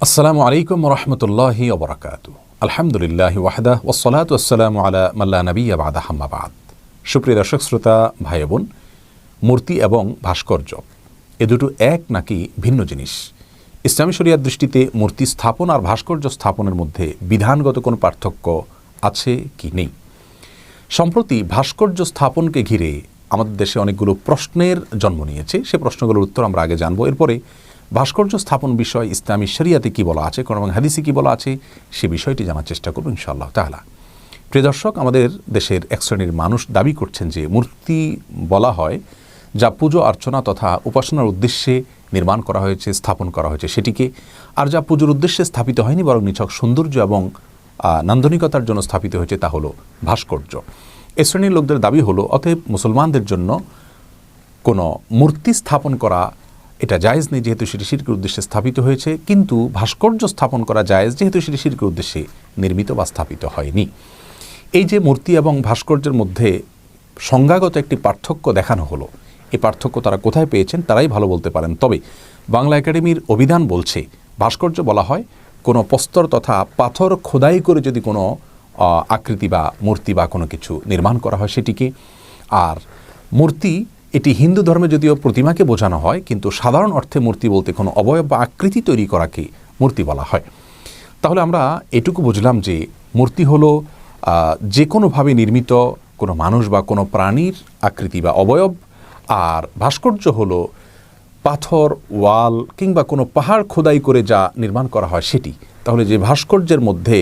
আসসালামু আলাইকুম রহমতুল্লাহি ওবরাকাতু। আলহামদুলিল্লাহ ওয়াহদা ওয়াসসালাতু ওয়াসসালামু আলা মাল্লা নবিয়্যা বা'দা আম্মা বা'দ। সুপ্রিয় দর্শক শ্রোতা ভাই বোন, মূর্তি এবং ভাস্কর্য এ দুটো এক নাকি ভিন্ন জিনিস? ইসলামী শরিয়ার দৃষ্টিতে মূর্তি স্থাপন আর ভাস্কর্য স্থাপনের মধ্যে বিধানগত কোনো পার্থক্য আছে কি নেই? সম্প্রতি ভাস্কর্য স্থাপনকে ঘিরে আমাদের দেশে অনেকগুলো প্রশ্নের জন্ম নিয়েছে। সে প্রশ্নগুলোর উত্তর আমরা আগে জানবো, এরপরে ভাস্কর্য স্থাপন বিষয় ইসলামী শরিয়াতে কী বলা আছে, কোরআন এবং হাদিসে কী বলা আছে, সে বিষয়টি জানার চেষ্টা করব ইনশাআল্লাহ তাআলা। প্রিয় দর্শক, আমাদের দেশের এক শ্রেণীর মানুষ দাবি করছেন যে মূর্তি বলা হয় যা পুজো অর্চনা তথা উপাসনার উদ্দেশ্যে নির্মাণ করা হয়েছে, স্থাপন করা হয়েছে সেটিকে, আর যা পুজোর উদ্দেশ্যে স্থাপিত হয়নি বরং নিছক সৌন্দর্য এবং নান্দনিকতার জন্য স্থাপিত হয়েছে তা হলো ভাস্কর্য। এ শ্রেণীর লোকদের দাবি হলো অতএব মুসলমানদের জন্য কোনো মূর্তি স্থাপন করা এটা জায়েজ নেই, যেহেতু সেটি শিরকের উদ্দেশ্যে স্থাপিত হয়েছে, কিন্তু ভাস্কর্য স্থাপন করা জায়েজ যেহেতু সেটি শিরকের উদ্দেশ্যে নির্মিত বা স্থাপিত হয়নি। এই যে মূর্তি এবং ভাস্কর্যের মধ্যে সংজ্ঞাগত একটি পার্থক্য দেখানো হলো, এই পার্থক্য তারা কোথায় পেয়েছেন তারাই ভালো বলতে পারেন। তবে বাংলা একাডেমির অভিধান বলছে ভাস্কর্য বলা হয় কোনো প্রস্তর তথা পাথর খোদাই করে যদি কোনো আকৃতি বা মূর্তি বা কোনো কিছু নির্মাণ করা হয় সেটিকে। আর মূর্তি এটি হিন্দু ধর্মে যদিও প্রতিমাকে বোঝানো হয়, কিন্তু সাধারণ অর্থে মূর্তি বলতে কোনো অবয়ব বা আকৃতি তৈরি করাকে মূর্তি বলা হয়। তাহলে আমরা এটুকু বুঝলাম যে মূর্তি হলো যে কোনোভাবে নির্মিত কোনো মানুষ বা কোনো প্রাণীর আকৃতি বা অবয়ব, আর ভাস্কর্য হলো পাথর, ওয়াল কিংবা কোনো পাহাড় খোদাই করে যা নির্মাণ করা হয় সেটি। তাহলে যে ভাস্কর্যের মধ্যে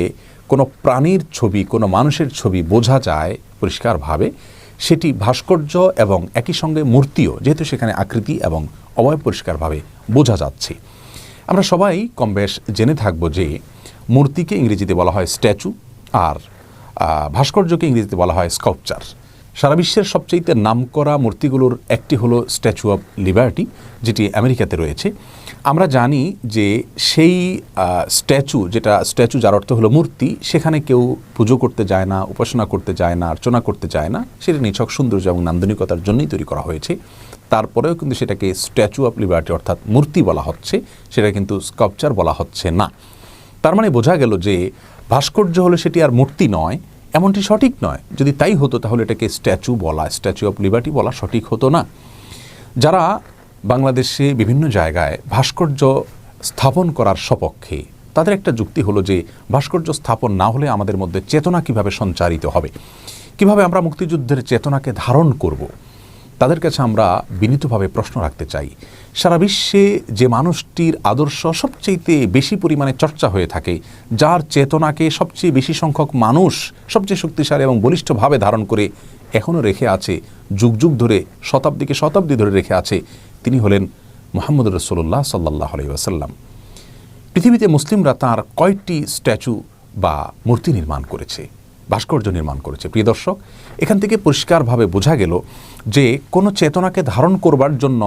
কোনো প্রাণীর ছবি, কোনো মানুষের ছবি বোঝা যায় পরিষ্কারভাবে, সেটি ভাস্কর্য, এবং একই সঙ্গে মূর্তিও, যেহেতু সেখানে আকৃতি এবং অবয়ব পরিষ্কারভাবে বোঝা যাচ্ছে। আমরা সবাই কমবেশ জেনে থাকব যে মূর্তিকে ইংরেজিতে বলা হয় স্ট্যাচু, আর ভাস্কর্যকে ইংরেজিতে বলা হয় স্কাল্পচার। সারা বিশ্বের সবচেয়ে নামকরা মূর্তিগুলোর একটি হলো স্ট্যাচু অফ লিবার্টি, যেটি আমেরিকাতে রয়েছে। আমরা জানি যে সেই স্ট্যাচু যার অর্থ হলো মূর্তি, সেখানে কেউ পুজো করতে যায় না, উপাসনা করতে যায় না, অর্চনা করতে যায় না, সেটা নিছক সৌন্দর্য এবং নান্দনিকতার জন্যই তৈরি করা হয়েছে। তারপরেও কিন্তু সেটাকে স্ট্যাচু অফ লিবার্টি অর্থাৎ মূর্তি বলা হচ্ছে, সেটা কিন্তু স্কাল্পচার বলা হচ্ছে না। তার মানে বোঝা গেল যে ভাস্কর্য হলে সেটি আর মূর্তি নয়, এমনটি সঠিক নয়। যদি তাই হতো তাহলে এটাকে স্ট্যাচু অফ লিবার্টি বলা সঠিক হতো না। যারা বাংলাদেশে বিভিন্ন জায়গায় ভাস্কর্য স্থাপন করার সপক্ষে, তাদের একটা যুক্তি হলো যে ভাস্কর্য স্থাপন না হলে আমাদের মধ্যে চেতনা কিভাবে সঞ্চারিত হবে, কিভাবে আমরা মুক্তিযুদ্ধের চেতনাকে ধারণ করব। তাদের কাছে আমরা বিনীতভাবে প্রশ্ন রাখতে চাই, সারা বিশ্বে যে মানুষটির আদর্শ সবচেয়ে বেশি পরিমাণে চর্চা হয়ে থাকে, যার চেতনাকে সবচেয়ে বেশি সংখ্যক মানুষ সবচেয়ে শক্তিশালী এবং বলিষ্ঠভাবে ধারণ করে এখনও রেখে আছে, যুগ যুগ ধরে, শতাব্দীকে শতাব্দী ধরে রেখে আছে, তিনি হলেন মুহাম্মদ রাসূলুল্লাহ সাল্লাল্লাহু আলাইহি ওয়াসাল্লাম। পৃথিবীতে মুসলিমরা তাঁর কয়েকটি স্ট্যাচু বা মূর্তি নির্মাণ করেছে, ভাস্কর্য নির্মাণ করেছে। প্রিয় দর্শক, এখান থেকে পরিষ্কারভাবে বোঝা গেল যে কোনো চেতনাকে ধারণ করবার জন্য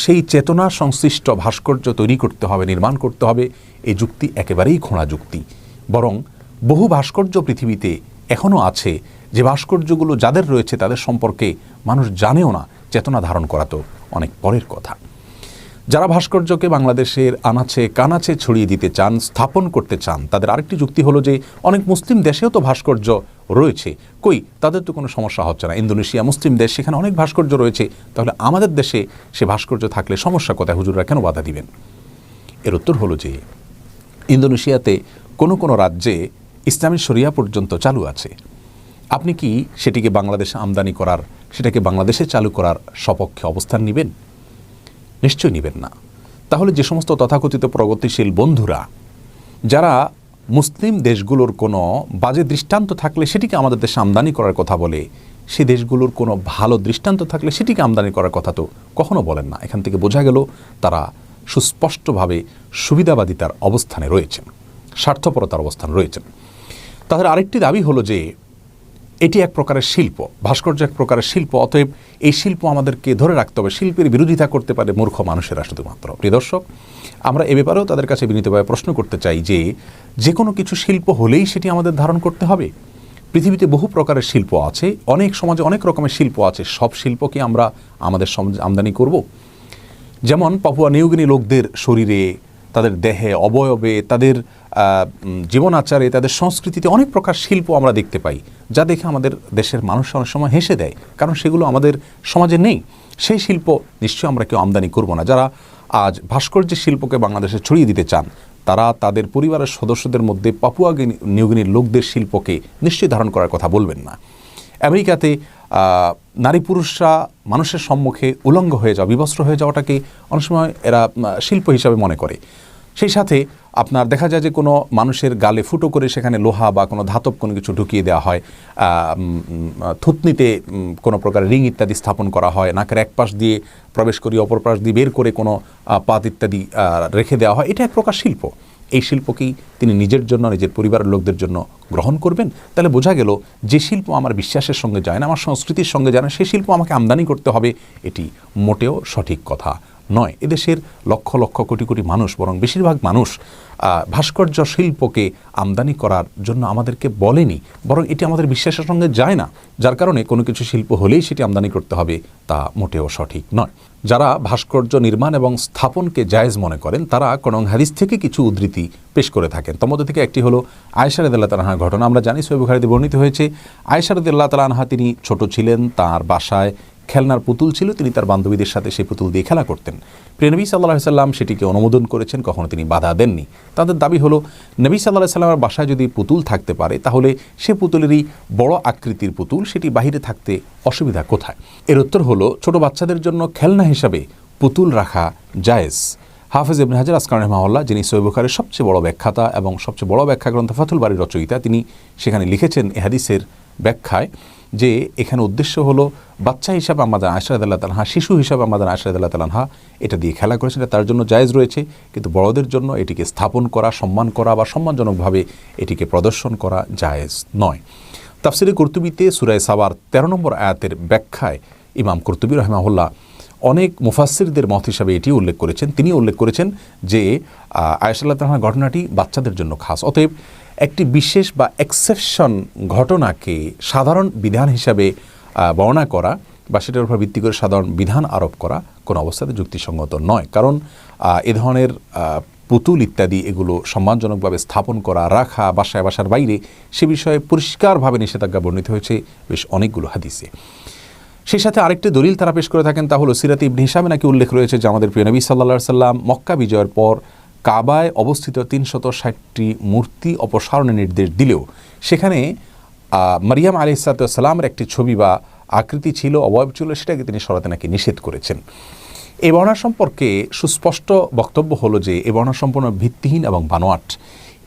সেই চেতনা সংশ্লিষ্ট ভাস্কর্য তৈরি করতে হবে, নির্মাণ করতে হবে, এই যুক্তি একেবারেই খোঁড়া যুক্তি। বরং বহু ভাস্কর্য পৃথিবীতে এখনও আছে, যে ভাস্কর্যগুলো যাদের রয়েছে তাদের সম্পর্কে মানুষ জানেও না। চেতনা ধারণ করা তো অনেক পরের কথা। যারা ভাস্কর্যকে বাংলাদেশের আনাচে কানাচে ছড়িয়ে দিতে চান, স্থাপন করতে চান, তাদের আরেকটি যুক্তি হলো যে অনেক মুসলিম দেশেও তো ভাস্কর্য রয়েছে, কই তাদের তো কোনো সমস্যা হচ্ছে না। ইন্দোনেশিয়া মুসলিম দেশ, সেখানে অনেক ভাস্কর্য রয়েছে, তাহলে আমাদের দেশে সে ভাস্কর্য থাকলে সমস্যা কোথায়? হুজুররা কেন বাধা দিবেন? এর উত্তর হলো যে ইন্দোনেশিয়াতে কোনো কোনো রাজ্যে ইসলামী শরিয়া পর্যন্ত চালু আছে। আপনি কি সেটিকে বাংলাদেশে আমদানি করার, সেটাকে বাংলাদেশে চালু করার সপক্ষে অবস্থান নেবেন? নিশ্চয়ই নেবেন না। তাহলে যে সমস্ত তথাকথিত প্রগতিশীল বন্ধুরা যারা মুসলিম দেশগুলোর কোনো বাজে দৃষ্টান্ত থাকলে সেটিকে আমাদের দেশে আমদানি করার কথা বলে, সে দেশগুলোর কোনো ভালো দৃষ্টান্ত থাকলে সেটিকে আমদানি করার কথা তো কখনো বলেন না। এখান থেকে বোঝা গেল তারা সুস্পষ্টভাবে সুবিধাবাদিতার অবস্থানে রয়েছেন, স্বার্থপরতার অবস্থান রয়েছেন। তাদের আরেকটি দাবি হলো যে এটি এক প্রকারের শিল্প, ভাস্কর্য এক প্রকারের শিল্প, অতএব এই শিল্প আমাদেরকে ধরে রাখতে হবে। শিল্পের বিরোধিতা করতে পারে মূর্খ মানুষেরা শুধুমাত্র। প্রিয় দর্শক, আমরা এ ব্যাপারেও তাদের কাছে বিনীতভাবে প্রশ্ন করতে চাই যে যে কোনো কিছু শিল্প হলেই সেটি আমাদের ধারণ করতে হবে? পৃথিবীতে বহু প্রকারের শিল্প আছে, অনেক সমাজে অনেক রকমের শিল্প আছে, সব শিল্পকে আমরা আমাদের সমাজে আমদানি করব? যেমন পাপুয়া নিউগিনি লোকদের শরীরে তাদের দেহে, অবয়বে, তাদের জীবন আচারে, তাদের সংস্কৃতিতে অনেক প্রকার শিল্প আমরা দেখতে পাই, যা দেখে আমাদের দেশের মানুষ অনেক সময় হেসে দেয়, কারণ সেগুলো আমাদের সমাজে নেই। সেই শিল্প নিশ্চয়ই আমরা কেউ আমদানি করব না। যারা আজ ভাস্কর্যের শিল্পকে বাংলাদেশে ছড়িয়ে দিতে চান, তারা তাদের পরিবারের সদস্যদের মধ্যে পাপুয়া নিউগিনির লোকদের শিল্পকে নিশ্চয়ই ধারণ করার কথা বলবেন না। আমেরিকাতে নারী পুরুষরা মানুষের সম্মুখে উলঙ্গ হয়ে যাওয়া, বিবস্ত্র হয়ে যাওয়াটাকে অনেক সময় এরা শিল্প হিসাবে মনে করে। সেই সাথে আপনার দেখা যায় যে কোনো মানুষের গালে ফুটো করে সেখানে লোহা বা কোনো ধাতব কোনো কিছু ঢুকিয়ে দেওয়া হয়, থুতনিতে কোনো প্রকার রিং ইত্যাদি স্থাপন করা হয়, নাকের এক পাশ দিয়ে প্রবেশ করিয়ে অপর পাশ দিয়ে বের করে কোনো পাত ইত্যাদি রেখে দেওয়া হয়। এটা এক প্রকার শিল্প। এই শিল্পকেই তিনি নিজের জন্য, নিজের পরিবারের লোকদের জন্য গ্রহণ করবেন? তাহলে বোঝা গেল যে শিল্প আমার বিশ্বাসের সঙ্গে যায় না, আমার সংস্কৃতির সঙ্গে যায় না, সেই শিল্প আমাকে আমদানি করতে হবে, এটি মোটেও সঠিক কথা নয়। এদেশের লক্ষ লক্ষ কোটি কোটি মানুষ, বরং বেশিরভাগ মানুষ ভাস্কর্য শিল্পকে আমদানি করার জন্য আমাদেরকে বলেনি, বরং এটি আমাদের বিশ্বাসের সঙ্গে যায় না, যার কারণে কোনো কিছু শিল্প হলেই সেটি আমদানি করতে হবে, তা মোটেও সঠিক নয়। যারা ভাস্কর্য নির্মাণ এবং স্থাপনকে জায়েজ মনে করেন, তারা কোন হাদিস থেকে কিছু উদ্ধৃতি পেশ করে থাকেন। তার মধ্যে থেকে একটি হলো আয়েশা রাদিয়াল্লাহু তাআলা আনহার ঘটনা। আমরা জানি সহিহ বুখারীতে বর্ণিত হয়েছে, আয়েশা রাদিয়াল্লাহু তাআলা আনহা তিনি ছোট ছিলেন, তার বাসায় খেলনার পুতুল ছিল, তিনি তার বান্ধবীদের সাথে সেই পুতুল দিয়ে খেলা করতেন। প্রিয় নবী সাল্লাল্লাহু আলাইহি সাল্লাম সেটিকে অনুমোদন করেছেন, কখনো তিনি বাধা দেননি। তাদের দাবি হলো নবী সাল্লাল্লাহু আলাইহি সাল্লামের বাসায় যদি পুতুল থাকতে পারে, তাহলে সে পুতুলেরই বড় আকৃতির পুতুল, সেটি বাহিরে থাকতে অসুবিধা কোথায়? এর উত্তর হলো, ছোট বাচ্চাদের জন্য খেলনা হিসাবে পুতুল রাখা জায়েজ। হাফেজ ইবনে হাজার আসকালানি রাহিমাহুল্লাহ, যিনি সহিহ বুখারীর সবচেয়ে বড় ব্যাখ্যাতা এবং সবচেয়ে বড় ব্যাখ্যা গ্রন্থ ফাথুল বারীর রচয়িতা, তিনি সেখানে লিখেছেন এ হাদিসের ব্যাখ্যায় যে এখানে উদ্দেশ্য হলো বাচ্চা হিসাবে আমাদের আয়েশা রাদিয়াল্লাহু তাআলা আনহা, শিশু হিসাবে আমাদের আয়েশা রাদিয়াল্লাহু তাআলা আনহা এটা দিয়ে খেলা করেছেন, এটা তার জন্য জায়েজ রয়েছে। কিন্তু বড়দের জন্য এটিকে স্থাপন করা, সম্মান করা বা সম্মানজনকভাবে এটিকে প্রদর্শন করা জায়েজ নয়। তাফসিরে কুরতুবীতে সূরা সাবার 13 নম্বর আয়াতের ব্যাখ্যায় ইমাম কুরতুবী রাহিমাহুল্লাহ অনেক মুফাসসিরদের মত হিসাবে এটি উল্লেখ করেছেন। তিনি উল্লেখ করেছেন যে আয়েশা রাদিয়াল্লাহু তাআলার ঘটনাটি বাচ্চাদের জন্য খাস। অতএব একটি বিশেষ বা এক্সেপশন ঘটনাকে সাধারণ বিধান হিসাবে বর্ণনা করা বা সেটার উপর ভিত্তি করে সাধারণ বিধান আরোপ করা কোনো অবস্থাতে যুক্তিসঙ্গত নয়। কারণ এ ধরনের পুতুল ইত্যাদি এগুলো সম্মানজনকভাবে স্থাপন করা, রাখা বাসায়, বাসার বাইরে, সে বিষয়ে পরিষ্কারভাবে নিষেধাজ্ঞা বর্ণিত হয়েছে বেশ অনেকগুলো হাদিসে। সেই সাথে আরেকটি দলিল তারা পেশ করে থাকেন, তা হলো সিরাতে ইবনে হিশামে নাকি উল্লেখ রয়েছে যে আমাদের প্রিয় নবী সাল্লাল্লাহু আলাইহি সাল্লাম মক্কা বিজয়ের পর কাবায় অবস্থিত 360টি মূর্তি অপসারণের নির্দেশ দিলেও সেখানে মারিয়াম আলাইহিস সালামের একটি ছবি বা আকৃতি ছিল, অবয়ব ছিল, সেটাকে তিনি সরাতে নাকি নিষেধ করেছেন। এই বর্ণনা সম্পর্কে সুস্পষ্ট বক্তব্য হলো যে এই বর্ণনা সম্পূর্ণ ভিত্তিহীন এবং বানোয়াট।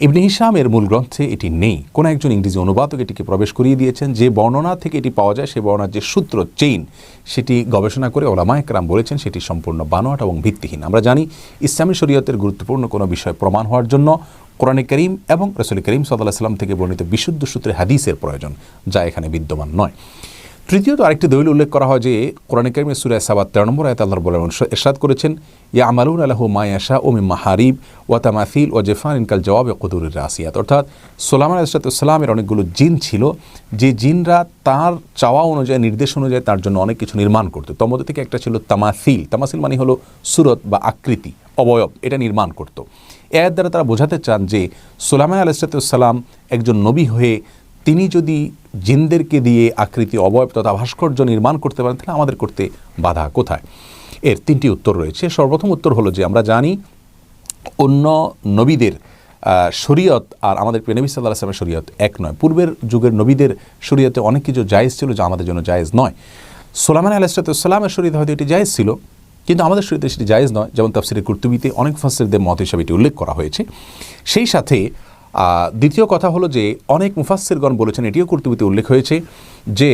ইবনে হিশামের মূল গ্রন্থে এটি নেই। কোনো একজন ইংরেজি অনুবাদক এটিকে প্রবেশ করিয়ে দিয়েছেন। যে বর্ণনা থেকে এটি পাওয়া যায়, সেই বর্ণনার যে সূত্র চেইন, সেটি গবেষণা করে ওলামায়ে কেরাম বলেছেন সেটি সম্পূর্ণ বানোয়াট এবং ভিত্তিহীন। আমরা জানি ইসলামী শরীয়তের গুরুত্বপূর্ণ কোনো বিষয় প্রমাণ হওয়ার জন্য কোরআনে কারীম এবং রাসূল কারীম সাল্লাল্লাহু আলাইহি ওয়াসাল্লাম থেকে বর্ণিত বিশুদ্ধ সূত্রে হাদিসের প্রয়োজন, যা এখানে বিদ্যমান নয়। তৃতীয়ত আরেকটি দলিল উল্লেখ করা হয় যে কোরআনে কারীমের সূরা সাবা 13 নম্বর আয়াতে আল্লাহ রাব্বুল আলামিন ইরশাদ করেছেন, ইয়ামালুনা লাহু মা ইয়াশাউ মিন মাহারিব ওয়া তামাসিল ওয়া জিফানিন কাল জাওয়াবি কুদুরির রাসিয়াত। অর্থাৎ সুলাইমান আলাইহিস সালামের অনেকগুলো জিন ছিল, যে জিনরা তার চাওয়া অনুযায়ী, নির্দেশ অনুযায়ী তার জন্য অনেক কিছু নির্মাণ করত। তার মধ্যে থেকে একটা ছিল তামাসিল। তামাসিল মানে হলো সুরত বা আকৃতি, অবয়ব, এটা নির্মাণ করত। এর দ্বারা তারা বোঝাতে চান যে সুলাইমান আলাইহিস সালাম একজন নবী হয়ে তিনি যদি জিনদেরকে দিয়ে আকৃতি, অবয়ব তথা ভাস্কর্য নির্মাণ করতে পারেন, তাহলে আমাদের করতে বাধা কোথায়? এর তিনটি উত্তর রয়েছে। সর্বপ্রথম উত্তর হলো যে আমরা জানি অন্য নবীদের শরীয়ত আর আমাদের প্রিয় নবী সাল্লাল্লাহু আলাইহি ওয়াসাল্লামের শরীয়ত এক নয়। পূর্বের যুগের নবীদের শরীয়তে অনেক কিছু জায়েজ ছিল যা আমাদের জন্য জায়েজ নয়। সুলাইমান আলাইহিস সালামের শরীয়তে হয়তো এটি জায়েজ ছিল, কিন্তু আমাদের শরীয়তে সেটি জায়েজ নয়। যেমন তাফসিরে কুরতুবীতে অনেক মুফাসসিরদের মত হিসাবে এটি উল্লেখ করা হয়েছে। সেই সাথে দ্বিতীয় কথা হলো যে অনেক মুফাসসিরগণ বলেছেন, এটিও কুরতুবীতে উল্লেখ হয়েছে যে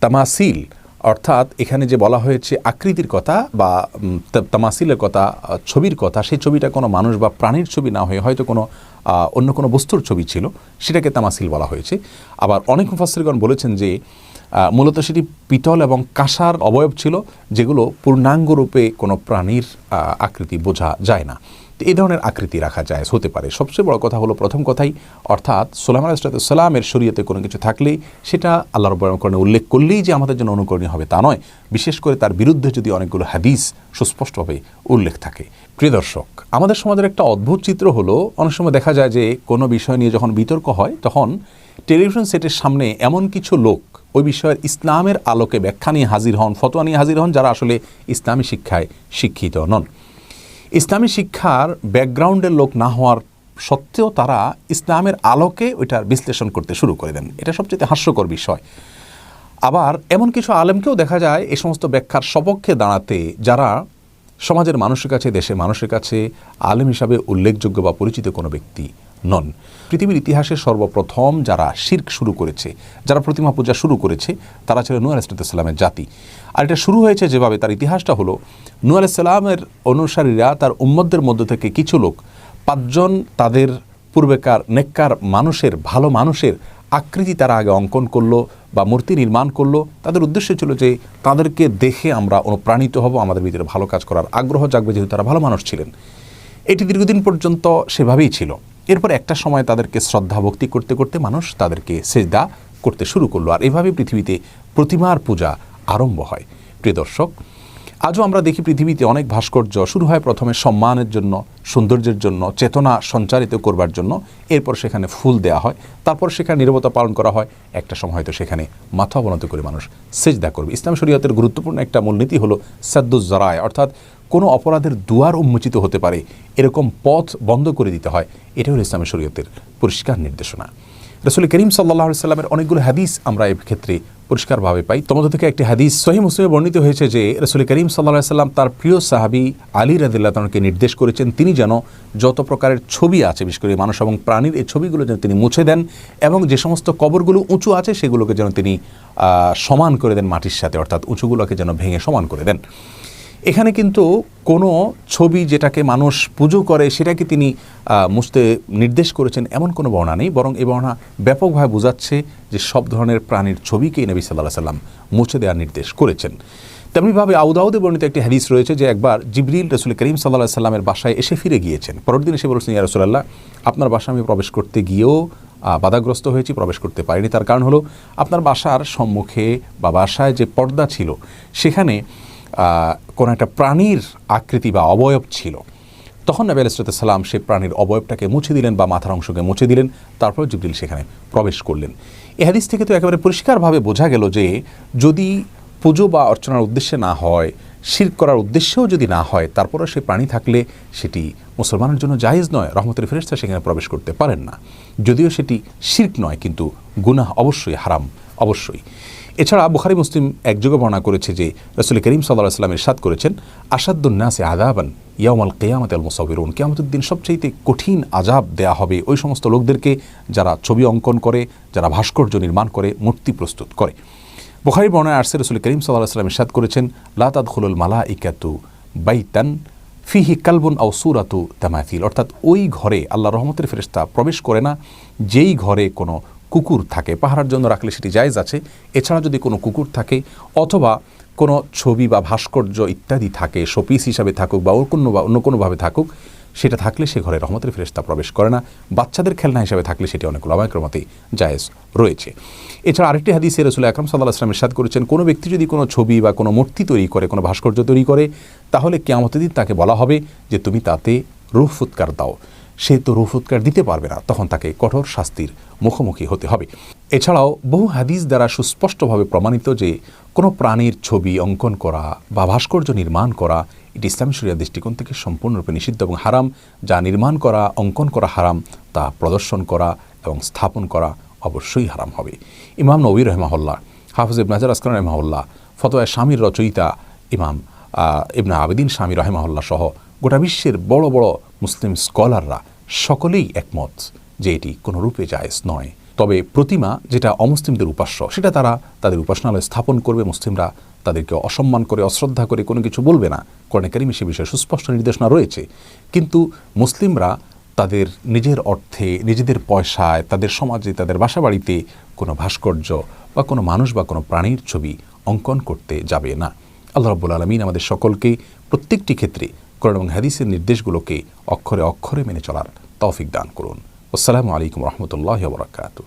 তামাসিল, অর্থাৎ এখানে যে বলা হয়েছে আকৃতির কথা বা তামাসিলের কথা, ছবির কথা, সেই ছবিটা কোনো মানুষ বা প্রাণীর ছবি না হয়ে হয়তো কোনো অন্য কোনো বস্তুর ছবি ছিল, সেটাকে তামাসিল বলা হয়েছে। আবার অনেক মুফাসসিরগণ বলেছেন যে মূলত সেটি পিতল এবং কাঁসার অবয়ব ছিল, যেগুলো পূর্ণাঙ্গরূপে কোনো প্রাণীর আকৃতি বোঝা যায় না। এই ধরনের আকৃতি রাখা যায়, হতে পারে। সবচেয়ে বড় কথা হলো প্রথম কথাই, অর্থাৎ সুলাইমান আলাইহিস সালামের শরীয়তে কোনো কিছু থাকলেই সেটা আল্লাহ রাব্বুল আলামিন উল্লেখ করলেই যে আমাদের জন্য অনুকরণীয় হবে তা নয়, বিশেষ করে তার বিরুদ্ধে যদি অনেকগুলো হাদিস সুস্পষ্টভাবে উল্লেখ থাকে। প্রিয় দর্শক, আমাদের সমাজের একটা অদ্ভুত চিত্র হলো, অনেক সময় দেখা যায় যে কোনো বিষয় নিয়ে যখন বিতর্ক হয় তখন টেলিভিশন সেটের সামনে এমন কিছু লোক ওই বিষয়ের ইসলামের আলোকে ব্যাখ্যা নিয়ে হাজির হন, ফতোয়া নিয়ে হাজির হন, যারা আসলে ইসলামী শিক্ষায় শিক্ষিত নন। ইসলামী শিক্ষার ব্যাকগ্রাউন্ডের লোক না হওয়ার সত্ত্বেও তারা ইসলামের আলোকে ওইটার বিশ্লেষণ করতে শুরু করে দেন। এটা সবচেয়ে হাস্যকর বিষয়। আবার এমন কিছু আলেমকেও দেখা যায় এই সমস্ত ব্যাখ্যার সপক্ষে দাঁড়াতে, যারা সমাজের মানুষের কাছে, দেশের মানুষের কাছে আলেম হিসাবে উল্লেখযোগ্য বা পরিচিত কোনো ব্যক্তি নন। পৃথিবীর ইতিহাসে সর্বপ্রথম যারা শিরক শুরু করেছে, যারা প্রতিমা পূজা শুরু করেছে, তারা ছিল নূহ আলাইহিস সালামের জাতি। আর এটা শুরু হয়েছে যেভাবে, তার ইতিহাসটা হলো, নূহ আলাইহিস সালামের অনুসারীরা, তার উম্মতদের মধ্য থেকে কিছু লোক 5 জন তাদের পূর্বেকার নেককার মানুষের, ভালো মানুষের আকৃতি তারা আগে অঙ্কন করলো বা মূর্তি নির্মাণ করলো। তাদের উদ্দেশ্য ছিল যে তাদেরকে দেখে আমরা অনুপ্রাণিত হব, আমাদের ভিতরে ভালো কাজ করার আগ্রহ জাগবে, যেহেতু তারা ভালো মানুষ ছিলেন। এটি দীর্ঘদিন পর্যন্ত সেভাবেই ছিল। এরপর একটা সময় তাদেরকে শ্রদ্ধা ভক্তি করতে করতে মানুষ তাদেরকে সেজদা করতে শুরু করলো, আর এভাবে পৃথিবীতে প্রতিমার পূজা আরম্ভ হয়। প্রিয় দর্শক, আজও আমরা দেখি পৃথিবীতে অনেক ভাস্কর্য শুরু হয় প্রথমে সম্মানের জন্য, সৌন্দর্যের জন্য, চেতনা সঞ্চারিত করবার জন্য। এরপর সেখানে ফুল দেওয়া হয়, তারপর সেখানে নীরবতা পালন করা হয়। একটা সময় হয়তো সেখানে মাথা অবনত করে মানুষ সেজদা করবে। ইসলাম শরীয়তের গুরুত্বপূর্ণ একটা মূলনীতি হলো সাদ্দুজ যারায়, অর্থাৎ কোনো অপরাধের দুয়ার উন্মোচিত হতে পারে এরকম পথ বন্ধ করে দিতে হয়। এটা হলো ইসলামের শরীয়তের পরিষ্কার নির্দেশনা। রাসূল করিম সাল্লাল্লাহু আলাইহি সাল্লামের অনেকগুলো হাদিস আমরা এই ক্ষেত্রে পরিষ্কারভাবে পাই। তোমাদের থেকে একটি হাদিস সহিহ মুসলিমে বর্ণিত হয়েছে যে রাসূল করিম সাল্লাল্লাহু আলাইহি সাল্লাম তার প্রিয় সাহাবী আলী রাদিয়াল্লাহু তাআলাকে নির্দেশ করেছেন, তিনি যেন যত প্রকারের ছবি আছে, বিশেষ করে মানুষ এবং প্রাণীর, এই ছবিগুলো যেন তিনি মুছে দেন, এবং যে সমস্ত কবরগুলো উঁচু আছে সেগুলোকে যেন তিনি সমান করে দেন মাটির সাথে, অর্থাৎ উঁচুগুলোকে যেন ভেঙে সমান করে দেন। এখানে কিন্তু কোনো ছবি যেটাকে মানুষ পুজো করে সেটাকে তিনি মুছতে নির্দেশ করেছেন এমন কোনো বর্ণনা নেই, বরং এই বর্ণনা ব্যাপকভাবে বোঝাচ্ছে যে সব ধরনের প্রাণীর ছবিকেই নবী সাল্লাল্লাহু আলাইহি সাল্লাম মুছে দেওয়ার নির্দেশ করেছেন। তেমনিভাবে আবু দাউদে বর্ণিত একটি হাদিস রয়েছে যে একবার জিবরিল রাসূল করিম সাল্লাল্লাহু আলাইহি সাল্লামের বাসায় এসে ফিরে গিয়েছেন। পরের দিন এসে বলেছেন, ইয়া রাসূলুল্লাহ, আপনার বাসায় আমি প্রবেশ করতে গিয়েও বাধাগ্রস্ত হয়েছি, প্রবেশ করতে পারিনি। তার কারণ হলো আপনার বাসার সম্মুখে বা বাসায় যে পর্দা ছিল সেখানে কোনো একটা প্রাণীর আকৃতি বা অবয়ব ছিল। তখন নবী আলাইহিস সালাম সেই প্রাণীর অবয়বটাকে মুছে দিলেন বা মাথার অংশকে মুছে দিলেন, তারপর জিবরিল সেখানে প্রবেশ করলেন। এই হাদিস থেকে তো একেবারে পরিষ্কারভাবে বোঝা গেল যে যদি পুজো বা অর্চনার উদ্দেশ্যে না হয়, শিরক করার উদ্দেশ্যেও যদি না হয়, তারপরে সেই প্রাণী থাকলে সেটি মুসলমানের জন্য জায়েজ নয়। রহমতের ফেরেশতা সেখানে প্রবেশ করতে পারেন না, যদিও সেটি শিরক নয়, কিন্তু গুনাহ অবশ্যই, হারাম অবশ্যই। এছাড়া বুখারী মুসলিম একযোগে বর্ণনা করেছে যে রাসূল করিম সাল্লাল্লাহু আলাইহি ওয়াসাল্লাম ইরশাদ করেছেন, আশাদ্দুন নাসি আযাবান ইয়াউমাল কিয়ামাতি আল মুসাউবিরুন, কিয়ামতের দিন সবচেয়ে কঠিন আযাব দেয়া হবে ওই সমস্ত লোকদেরকে যারা ছবি অঙ্কন করে, যারা ভাস্কর্য নির্মাণ করে, মূর্তি প্রস্তুত করে। বুখারী বর্ণনায় আসছে রাসূল করিম সাল্লাল্লাহু আলাইহি ওয়াসাল্লাম ইরশাদ করেছেন, লা তাদখুলুল মালাইকাতু বাইতান ফিহি কালবুন আও সূরাতু তামাথিল, অর্থাৎ ওই ঘরে আল্লাহর রহমতের ফেরেশতা প্রবেশ করে না যেই ঘরে কোনো কুকুর থাকে। পাহারার জন্য রাখলে সেটি জায়েজ আছে, এছাড়া যদি কোনো কুকুর থাকে অথবা কোনো ছবি বা ভাস্কর্য ইত্যাদি থাকে, শোপিস হিসাবে থাকুক বা অন্য কোনোভাবে থাকুক, সেটা থাকলে সে ঘরে রহমতের ফেরেশতা প্রবেশ করে না। বাচ্চাদের খেলনা হিসাবে থাকলে সেটি অনেক উলামায়ে কেরামতেই জায়েজ রয়েছে। এছাড়া আরেকটি হাদিসে রাসূল আকরাম সাল্লাল্লাহু আলাইহি ওয়াসাল্লাম ইরশাদ করেছেন, কোনো ব্যক্তি যদি কোনো ছবি বা কোনো মূর্তি তৈরি করে, কোনো ভাস্কর্য তৈরি করে, তাহলে কিয়ামতের দিন তাকে বলা হবে যে তুমি তাতে রূহ ফুৎকার দাও। সে তো রূহ ফুৎকার দিতে পারবে না, তখন তাকে কঠোর শাস্তির মুখোমুখি হতে হবে। এছাড়াও বহু হাদিস দ্বারা সুস্পষ্টভাবে প্রমাণিত যে কোনো প্রাণীর ছবি অঙ্কন করা বা ভাস্কর্য নির্মাণ করা এটি ইসলামী শরিয়ার দৃষ্টিকোণ থেকে সম্পূর্ণরূপে নিষিদ্ধ এবং হারাম। যা নির্মাণ করা, অঙ্কন করা হারাম, তা প্রদর্শন করা এবং স্থাপন করা অবশ্যই হারাম হবে। ইমাম নবী রাহিমাহুল্লাহ, হাফিজ ইবনে হাজার আসকালানী রাহিমাহুল্লাহ, ফতোয়া শামীর রচয়িতা ইমাম ইবনে আবিদিন শামী রাহিমাহুল্লাহ সহ গোটা বিশ্বের বড় বড় মুসলিম স্কলাররা সকলেই একমত যে এটি কোনো রূপে জায়েজ নয়। তবে প্রতিমা যেটা অমুসলিমদের উপাস্য, সেটা তারা তাদের উপাসনালয়ে স্থাপন করবে। মুসলিমরা তাদেরকে অসম্মান করে, অশ্রদ্ধা করে কোনো কিছু বলবে না। কোরআনে কারিমে সে বিষয়ে সুস্পষ্ট নির্দেশনা রয়েছে। কিন্তু মুসলিমরা তাদের নিজের অর্থে, নিজেদের পয়সায়, তাদের সমাজে, তাদের বাসাবাড়িতে কোনো ভাস্কর্য বা কোনো মানুষ বা কোনো প্রাণীর ছবি অঙ্কন করতে যাবে না। আল্লাহ রাব্বুল আলামিন আমাদের সকলকে প্রত্যেকটি ক্ষেত্রে কোরআন এবং হাদিসের নির্দেশগুলোকে অক্ষরে অক্ষরে মেনে চলার তৌফিক দান করুন। আসসালামু আলাইকুম ওয়া রাহমাতুল্লাহি ওয়া বারাকাতুহু।